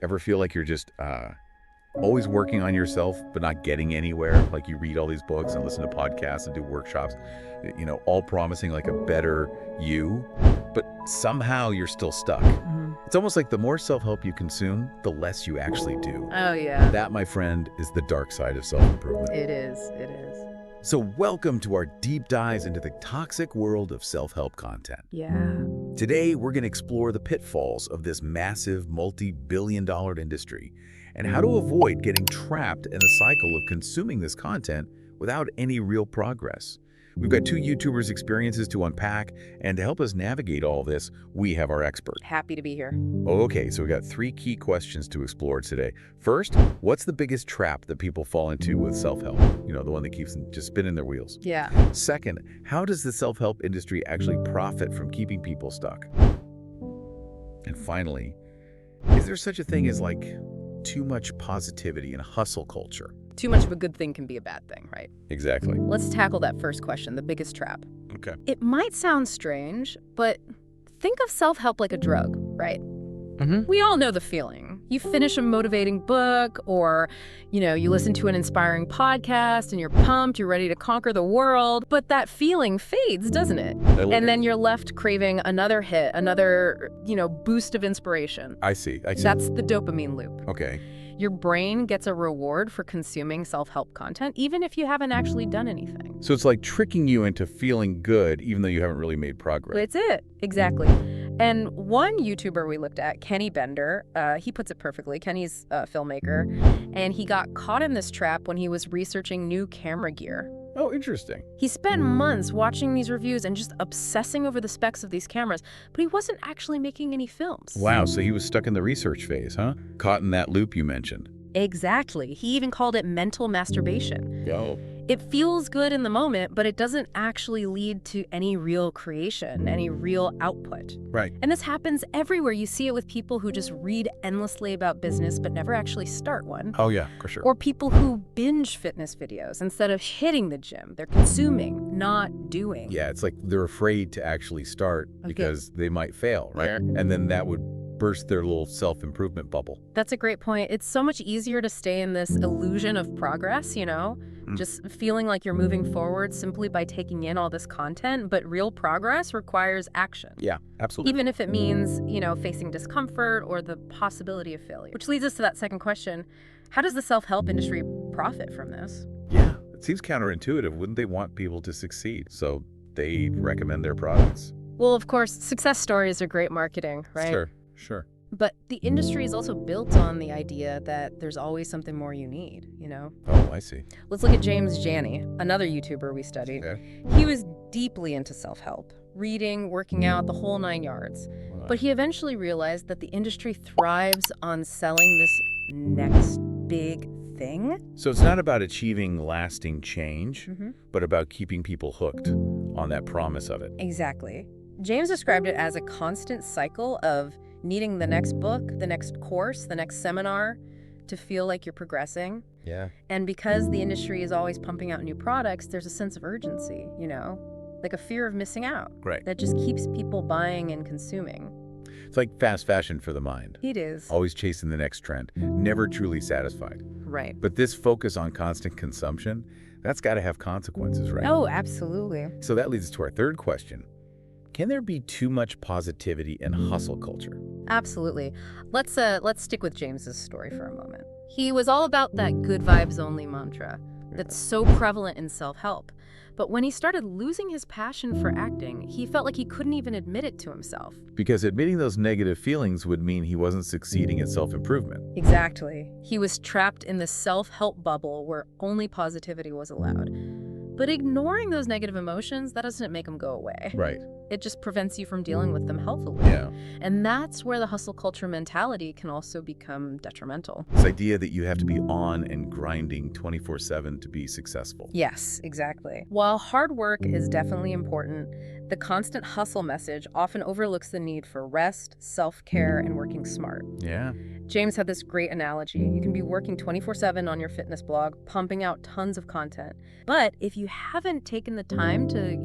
Ever feel like you're just always working on yourself but not getting anywhere? Like you read all these books and listen to podcasts and do workshops, all promising like a better you, but somehow you're still stuck. It's almost like the more self-help you consume, the less you actually do. Oh, yeah. That, my friend, is the dark side of self-improvement. It is. It is. So welcome to our deep dives into the toxic world of self-help content. Yeah. Today, we're going to explore the pitfalls of this massive multi-billion-dollar industry and how to avoid getting trapped in the cycle of consuming this content without any real progress. We've got two YouTubers' experiences to unpack, and to help us navigate all this, we have our expert. Happy to be here. Okay, so we got three key questions to explore today. First, what's the biggest trap that people fall into with self-help? The one that keeps them just spinning their wheels. Yeah. Second, how does the self-help industry actually profit from keeping people stuck? And finally, is there such a thing as too much positivity in hustle culture? Too much of a good thing can be a bad thing, right? Exactly. Let's tackle that first question, the biggest trap. Okay. It might sound strange, but think of self-help like a drug, right? We all know the feeling. You finish a motivating book, or, you listen to an inspiring podcast and you're pumped, you're ready to conquer the world, but that feeling fades, doesn't it? And then you're left craving another hit, another, boost of inspiration. I see. That's the dopamine loop. Okay. Your brain gets a reward for consuming self-help content, even if you haven't actually done anything. So it's like tricking you into feeling good, even though you haven't really made progress. It's it. Exactly. And one YouTuber we looked at, Kenny Bender, he puts it perfectly. Kenny's a filmmaker, and he got caught in this trap when he was researching new camera gear. Oh, interesting. He spent months watching these reviews and just obsessing over the specs of these cameras, but he wasn't actually making any films. Wow, so he was stuck in the research phase, huh? Caught in that loop you mentioned. Exactly. He even called it mental masturbation. Yo. It feels good in the moment, but it doesn't actually lead to any real creation, any real output. Right. And this happens everywhere. You see it with people who just read endlessly about business but never actually start one. Oh, yeah, for sure. Or people who binge fitness videos instead of hitting the gym. They're consuming, not doing. Yeah, it's like they're afraid to actually start because they might fail, right? And then that would burst their little self-improvement bubble. That's a great point. It's so much easier to stay in this illusion of progress, just feeling like you're moving forward simply by taking in all this content, but real progress requires action. Yeah, absolutely. Even if it means, facing discomfort or the possibility of failure. Which leads us to that second question. How does the self-help industry profit from this? Yeah, it seems counterintuitive. Wouldn't they want people to succeed? So they recommend their products. Well, of course, success stories are great marketing, right? Sure. But the industry is also built on the idea that there's always something more you need, Oh, I see. Let's look at James Janney, another YouTuber we studied. Okay. He was deeply into self-help, reading, working out, the whole 9 yards. But he eventually realized that the industry thrives on selling this next big thing. So it's not about achieving lasting change, but about keeping people hooked on that promise of it. Exactly. James described it as a constant cycle of needing the next book, the next course, the next seminar to feel like you're progressing. Yeah. And because the industry is always pumping out new products, there's a sense of urgency, like a fear of missing out. Right. That just keeps people buying and consuming. It's like fast fashion for the mind. It is. Always chasing the next trend, never truly satisfied. Right. But this focus on constant consumption, that's got to have consequences, right? Oh, absolutely. So that leads us to our third question. Can there be too much positivity in hustle culture? Absolutely. Let's stick with James's story for a moment. He was all about that good vibes only mantra that's so prevalent in self-help. But when he started losing his passion for acting, he felt like he couldn't even admit it to himself. Because admitting those negative feelings would mean he wasn't succeeding at self-improvement. Exactly. He was trapped in the self-help bubble where only positivity was allowed. But ignoring those negative emotions, that doesn't make them go away. Right. It just prevents you from dealing with them healthily. Yeah. And that's where the hustle culture mentality can also become detrimental. This idea that you have to be on and grinding 24/7 to be successful. Yes, exactly. While hard work is definitely important, the constant hustle message often overlooks the need for rest, self-care, and working smart. Yeah. James had this great analogy. You can be working 24/7 on your fitness blog, pumping out tons of content. But if you haven't taken the time to,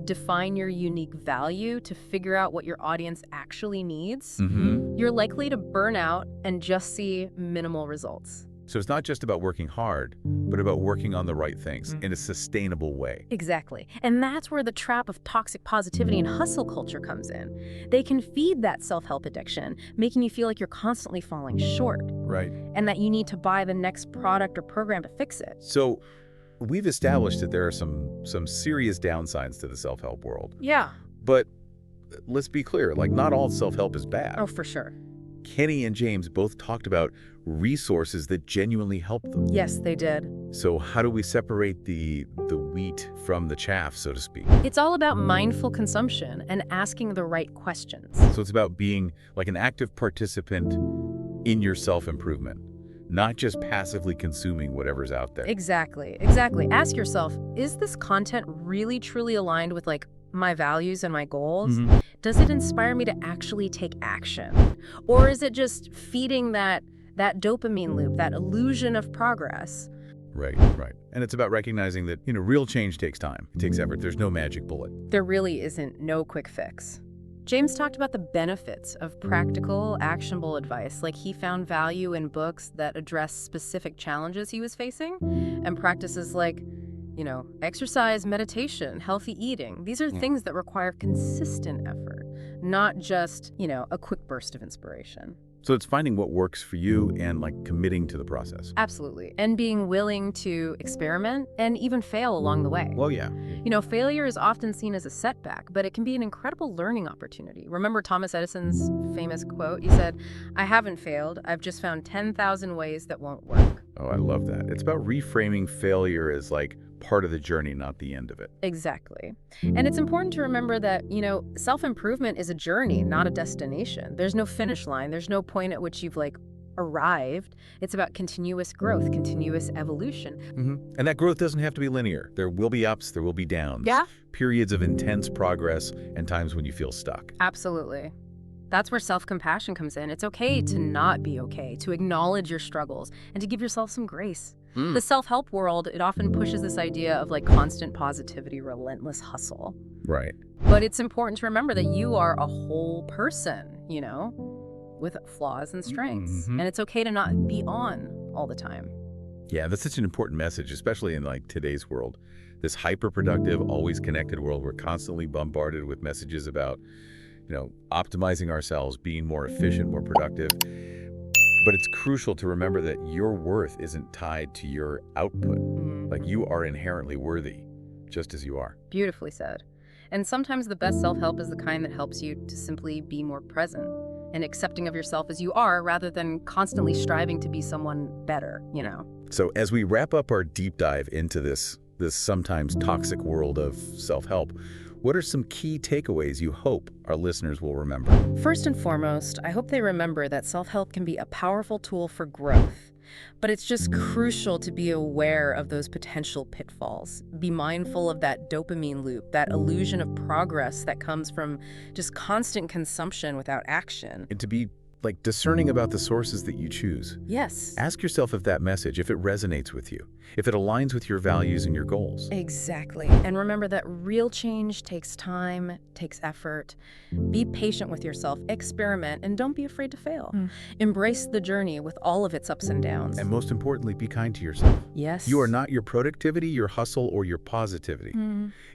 define your unique value, to figure out what your audience actually needs, you're likely to burn out and just see minimal results. So it's not just about working hard, but about working on the right things in a sustainable way. Exactly. And that's where the trap of toxic positivity and hustle culture comes in. They can feed that self-help addiction, making you feel like you're constantly falling short. Right. And that you need to buy the next product or program to fix it. So we've established that there are some serious downsides to the self-help world. Yeah. But let's be clear, like not all self-help is bad. Oh, for sure. Kenny and James both talked about resources that genuinely help them. Yes, they did. So how do we separate the wheat from the chaff, so to speak? It's all about mindful consumption and asking the right questions. So it's about being like an active participant in your self-improvement, not just passively consuming whatever's out there. Exactly, exactly. Ask yourself, is this content really truly aligned with like my values and my goals? Does it inspire me to actually take action? Or is it just feeding that dopamine loop, that illusion of progress? Right. And it's about recognizing that, real change takes time. It takes effort. There's no magic bullet. There really isn't no quick fix. James talked about the benefits of practical, actionable advice, like he found value in books that address specific challenges he was facing, and practices like, exercise, meditation, healthy eating. These are things that require consistent effort, not just, a quick burst of inspiration. So it's finding what works for you and committing to the process. Absolutely. And being willing to experiment and even fail along the way. Well, yeah. Failure is often seen as a setback, but it can be an incredible learning opportunity. Remember Thomas Edison's famous quote? He said, "I haven't failed. I've just found 10,000 ways that won't work." Oh, I love that. It's about reframing failure as part of the journey, not the end of it. Exactly. And it's important to remember that, self-improvement is a journey, not a destination. There's no finish line. There's no point at which you've arrived. It's about continuous growth, continuous evolution. And that growth doesn't have to be linear. There will be ups, there will be downs. Yeah. Periods of intense progress and times when you feel stuck. Absolutely. That's where self-compassion comes in. It's okay to not be okay, to acknowledge your struggles, and to give yourself some grace. The self-help world, it often pushes this idea of constant positivity, relentless hustle. Right. But it's important to remember that you are a whole person, with flaws and strengths. And it's okay to not be on all the time. Yeah, that's such an important message, especially in today's world. This hyper-productive, always connected world, we're constantly bombarded with messages about, optimizing ourselves, being more efficient, more productive. But it's crucial to remember that your worth isn't tied to your output. You are inherently worthy, just as you are. Beautifully said. And sometimes the best self-help is the kind that helps you to simply be more present and accepting of yourself as you are, rather than constantly striving to be someone better, So as we wrap up our deep dive into this sometimes toxic world of self-help, what are some key takeaways you hope our listeners will remember? First and foremost, I hope they remember that self-help can be a powerful tool for growth. But it's just crucial to be aware of those potential pitfalls. Be mindful of that dopamine loop, that illusion of progress that comes from just constant consumption without action. And to be discerning about the sources that you choose. Yes. Ask yourself if that message, if it resonates with you, if it aligns with your values and your goals. Exactly. And remember that real change takes time, takes effort. Be patient with yourself, experiment, and don't be afraid to fail. Embrace the journey with all of its ups and downs. And most importantly, be kind to yourself. Yes. You are not your productivity, your hustle, or your positivity.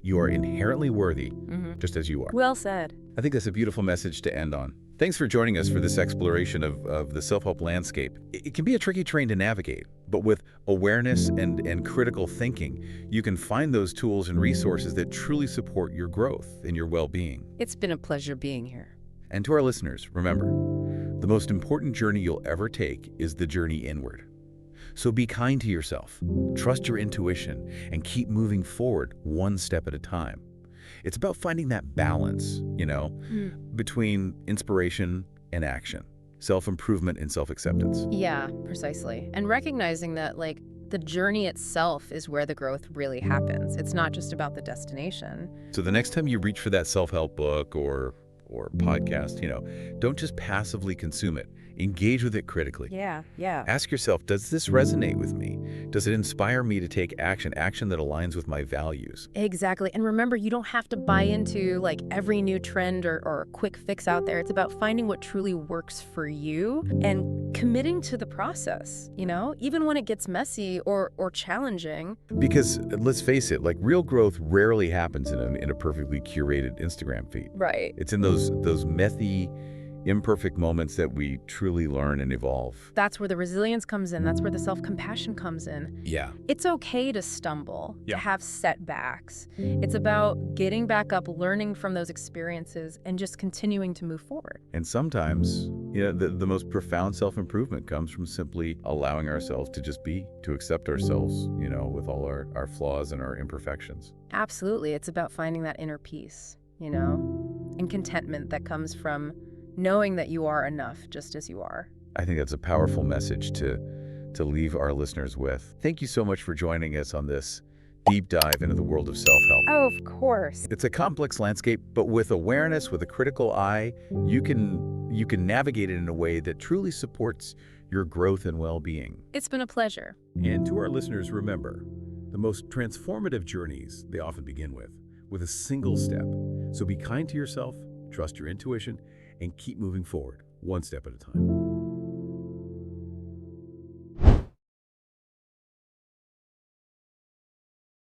You are inherently worthy, just as you are. Well said. I think that's a beautiful message to end on. Thanks for joining us for this exploration of the self-help landscape. It can be a tricky terrain to navigate, but with awareness and critical thinking, you can find those tools and resources that truly support your growth and your well-being. It's been a pleasure being here. And to our listeners, remember, the most important journey you'll ever take is the journey inward. So be kind to yourself, trust your intuition, and keep moving forward one step at a time. It's about finding that balance, between inspiration and action, self-improvement and self-acceptance. Yeah, precisely. And recognizing that, the journey itself is where the growth really happens. It's not just about the destination. So the next time you reach for that self-help book or podcast, don't just passively consume it. Engage with it critically. Yeah. Ask yourself, does this resonate with me? Does it inspire me to take action that aligns with my values? Exactly. And remember, you don't have to buy into like every new trend or quick fix out there. It's about finding what truly works for you and committing to the process, even when it gets messy or challenging. Because let's face it, like real growth rarely happens in a perfectly curated Instagram feed. Right. It's in those methy, imperfect moments that we truly learn and evolve. That's where the resilience comes in. That's where the self-compassion comes in. Yeah. It's okay to stumble, to have setbacks. It's about getting back up, learning from those experiences, and just continuing to move forward. And sometimes, the most profound self-improvement comes from simply allowing ourselves to just be, to accept ourselves, with all our flaws and our imperfections. Absolutely. It's about finding that inner peace, and contentment that comes from knowing that you are enough just as you are. I think that's a powerful message to leave our listeners with. Thank you so much for joining us on this deep dive into the world of self-help. Oh, of course. It's a complex landscape, but with awareness, with a critical eye, you can navigate it in a way that truly supports your growth and well-being. It's been a pleasure. And to our listeners, remember, the most transformative journeys, they often begin with a single step. So be kind to yourself, trust your intuition, and keep moving forward, one step at a time.